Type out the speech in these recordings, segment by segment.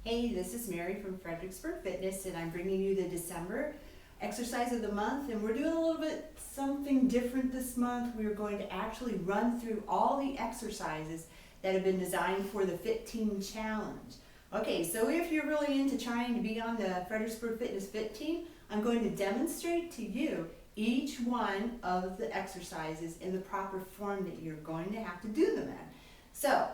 Hey, this is Mary from Fredericksburg Fitness, and I'm bringing you the December exercise of the month, and we're doing a little bit something different this month. We're going to actually run through all the exercises that have been designed for the Fit Team Challenge. Okay, so if you're really into trying to be on the Fredericksburg Fitness Fit Team, I'm going to demonstrate to you each one of the exercises in the proper form that you're going to have to do them in. So,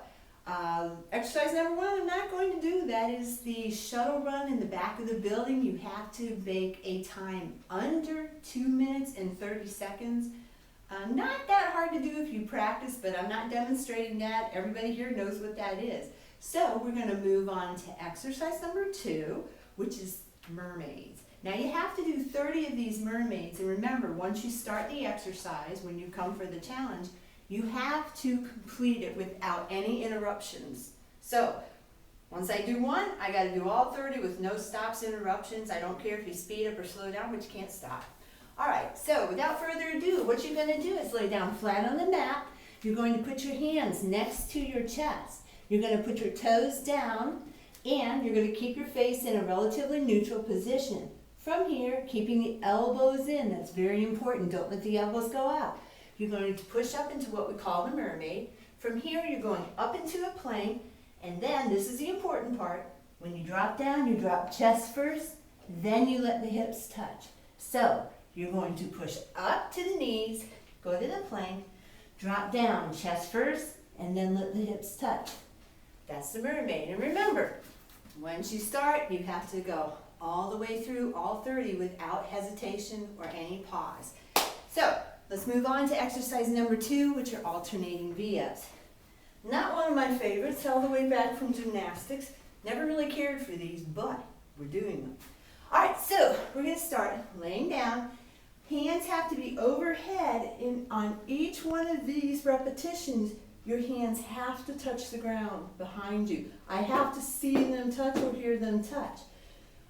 exercise number one, I'm not going to do. That is the shuttle run in the back of the building. You have to make a time under 2 minutes and 30 seconds. Not that hard to do if you practice, but I'm not demonstrating that. Everybody here knows what that is. So we're going to move on to exercise number 2, which is mermaids. Now you have to do 30 of these mermaids, and remember, once you start the exercise, when you come for the challenge, you have to complete it without any interruptions. So, once I do one, I got to do all 30 with no stops, interruptions. I don't care if you speed up or slow down, but you can't stop. All right, so without further ado, what you're going to do is lay down flat on the mat. You're going to put your hands next to your chest. You're going to put your toes down, and you're going to keep your face in a relatively neutral position. From here, keeping the elbows in. That's very important. Don't let the elbows go out. You're going to push up into what we call the mermaid. From here, you're going up into a plank, and then, this is the important part, when you drop down, you drop chest first, then you let the hips touch. So, you're going to push up to the knees, go to the plank, drop down, chest first, and then let the hips touch. That's the mermaid. And remember, once you start, you have to go all the way through all 30 without hesitation or any pause. So, let's move on to exercise number 2, which are alternating V-ups. Not one of my favorites, all the way back from gymnastics. Never really cared for these, but we're doing them. All right, so we're going to start laying down. Hands have to be overhead. On each one of these repetitions, your hands have to touch the ground behind you. I have to see them touch or hear them touch.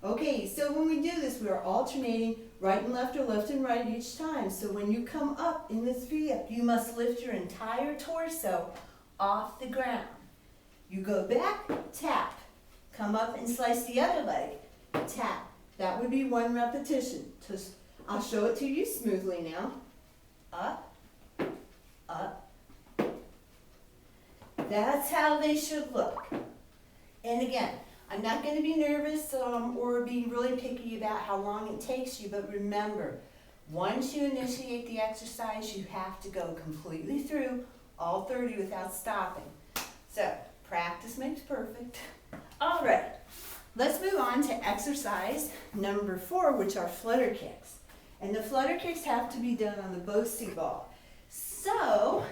Okay, so when we do this, we are alternating right and left or left and right each time. So when you come up in this V-up, you must lift your entire torso off the ground. You go back, tap, come up and slice the other leg, tap. That would be one repetition. I'll show it to you smoothly now. Up, up. That's how they should look. And again, I'm not going to be nervous or be really picky about how long it takes you, but remember, once you initiate the exercise, you have to go completely through all 30 without stopping. So, practice makes perfect. All right, let's move on to exercise number 4, which are flutter kicks. And the flutter kicks have to be done on the BOSU ball. So,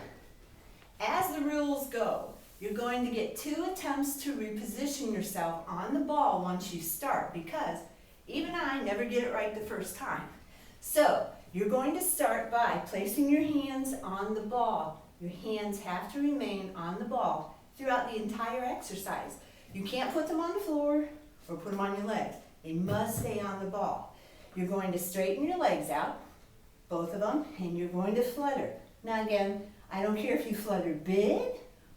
as the rules go, you're going to get 2 attempts to reposition yourself on the ball once you start, because even I never get it right the first time. So, you're going to start by placing your hands on the ball. Your hands have to remain on the ball throughout the entire exercise. You can't put them on the floor or put them on your legs. They must stay on the ball. You're going to straighten your legs out, both of them, and you're going to flutter. Now again, I don't care if you flutter big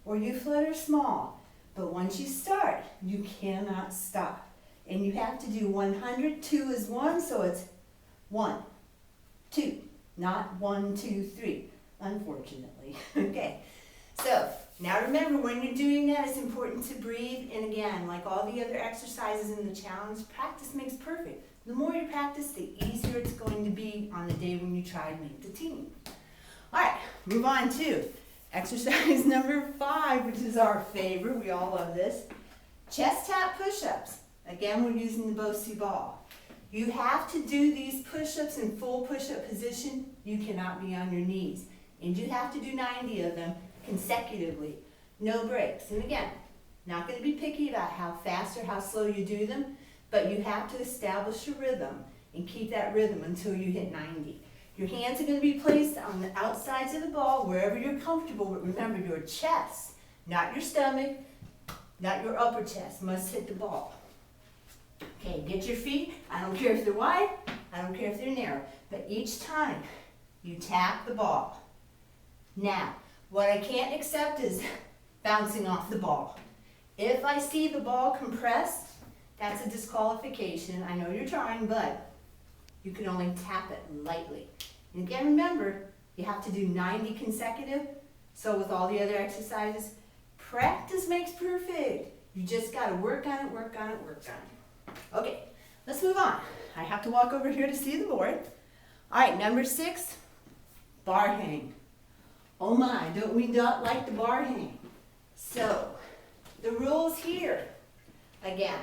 or you flutter small, but once you start, you cannot stop. And you have to do 100, 2 is 1, so it's 1, 2, not 1, 2, 3, unfortunately. Okay, so now remember, when you're doing that, it's important to breathe, and again, like all the other exercises in the challenge, practice makes perfect. The more you practice, the easier it's going to be on the day when you try to make the team. All right, move on to exercise number 5, which is our favorite. We all love this. Chest tap push-ups. Again, we're using the BOSU ball. You have to do these push-ups in full push-up position. You cannot be on your knees. And you have to do 90 of them consecutively. No breaks. And again, not going to be picky about how fast or how slow you do them, but you have to establish a rhythm and keep that rhythm until you hit 90. Your hands are going to be placed on the outsides of the ball, wherever you're comfortable, but remember, your chest, not your stomach, not your upper chest, must hit the ball. Okay, get your feet. I don't care if they're wide, I don't care if they're narrow, but each time you tap the ball. Now, what I can't accept is bouncing off the ball. If I see the ball compressed, that's a disqualification. I know you're trying, but you can only tap it lightly. And again, remember, you have to do 90 consecutive. So with all the other exercises, practice makes perfect. You just gotta work on it, work on it, work on it. Okay, let's move on. I have to walk over here to see the board. All right, number 6, bar hang. Oh my, don't we not like the bar hang? So, the rules here. Again,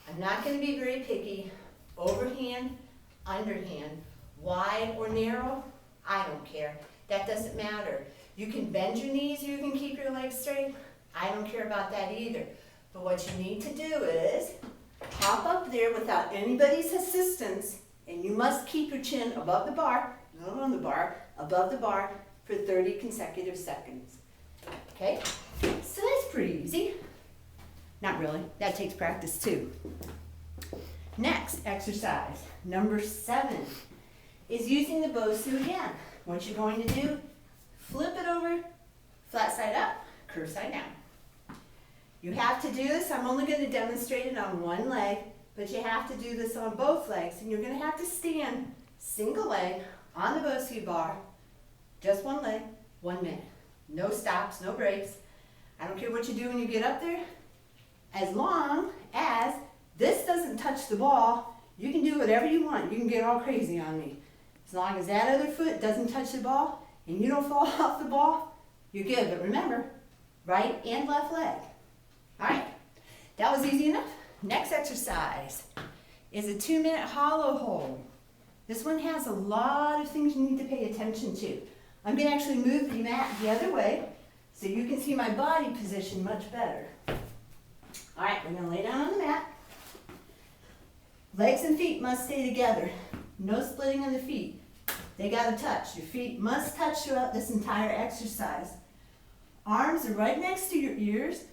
I'm not gonna be very picky. Overhand, underhand, wide or narrow, I don't care. That doesn't matter. You can bend your knees, you can keep your legs straight. I don't care about that either. But what you need to do is hop up there without anybody's assistance, and you must keep your chin above the bar, not on the bar, above the bar for 30 consecutive seconds. Okay? So that's pretty easy. Not really. That takes practice too. Next exercise, number 7, is using the BOSU again. What you're going to do, flip it over, flat side up, curve side down. You have to do this. I'm only going to demonstrate it on one leg, but you have to do this on both legs. And you're going to have to stand single leg on the BOSU bar, just one leg, 1 minute. No stops, no breaks. I don't care what you do when you get up there. As long as this doesn't touch the ball, you can do whatever you want. You can get all crazy on me. As long as that other foot doesn't touch the ball and you don't fall off the ball, you're good. But remember, right and left leg. All right, that was easy enough. Next exercise is a 2-minute hollow hold. This one has a lot of things you need to pay attention to. I'm going to actually move the mat the other way so you can see my body position much better. All right, we're going to lay down on the mat. Legs and feet must stay together. No splitting of the feet. They got to touch. Your feet must touch throughout this entire exercise. Arms are right next to your ears.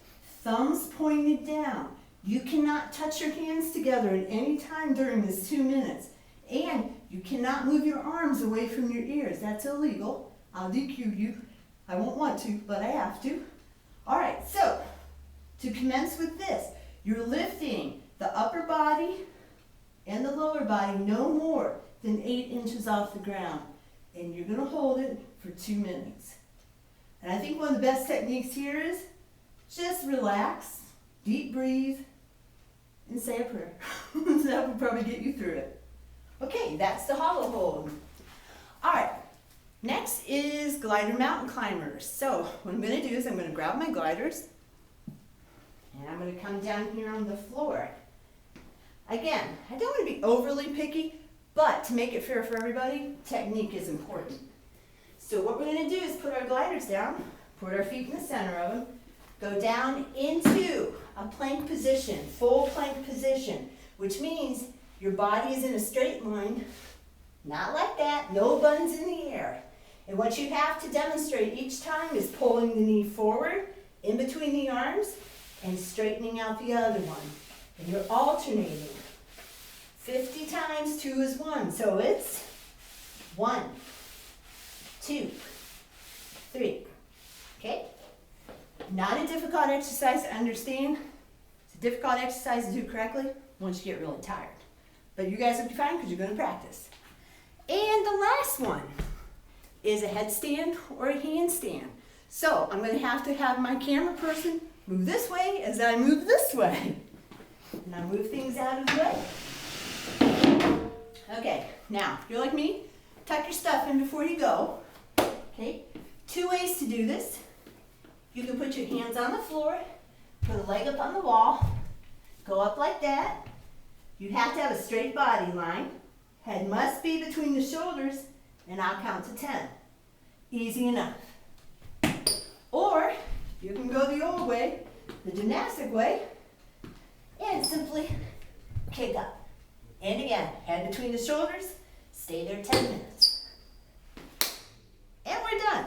Thumbs pointed down. You cannot touch your hands together at any time during this 2 minutes. And you cannot move your arms away from your ears. That's illegal. I'll DQ you. I won't want to, but I have to. All right, so to commence with this, you're lifting the upper body and the lower body no more than 8 inches off the ground. And you're going to hold it for 2 minutes. And I think one of the best techniques here is just relax, deep breathe, and say a prayer. That will probably get you through it. Okay, that's the hollow hold. All right, next is glider mountain climbers. So what I'm going to do is I'm going to grab my gliders, and I'm going to come down here on the floor. Again, I don't want to be overly picky, but to make it fair for everybody, technique is important. So what we're going to do is put our gliders down, put our feet in the center of them, go down into a plank position, full plank position, which means your body is in a straight line, not like that, no buns in the air. And what you have to demonstrate each time is pulling the knee forward, in between the arms, and straightening out the other one. And you're alternating. 50 times 2 is 1, so it's 1, 2, 3, okay? Not a difficult exercise to understand. It's a difficult exercise to do correctly once you get really tired. But you guys will be fine because you're going to practice. And the last one is a headstand or a handstand. So I'm going to have my camera person move this way as I move this way. And I move things out of the way. Okay, now, if you're like me, tuck your stuff in before you go. Okay, 2 ways to do this. You can put your hands on the floor, put a leg up on the wall, go up like that. You have to have a straight body line. Head must be between the shoulders, and I'll count to 10. Easy enough. Or you can go the old way, the gymnastic way, and simply kick up. And again, head between the shoulders, stay there 10 minutes. And we're done.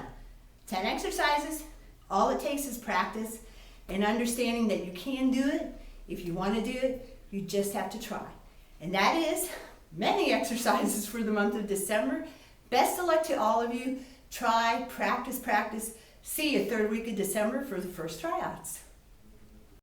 10 exercises. All it takes is practice and understanding that you can do it. If you want to do it, you just have to try. And that is many exercises for the month of December. Best of luck to all of you. Try, practice, practice. See you 3rd week of December for the first tryouts.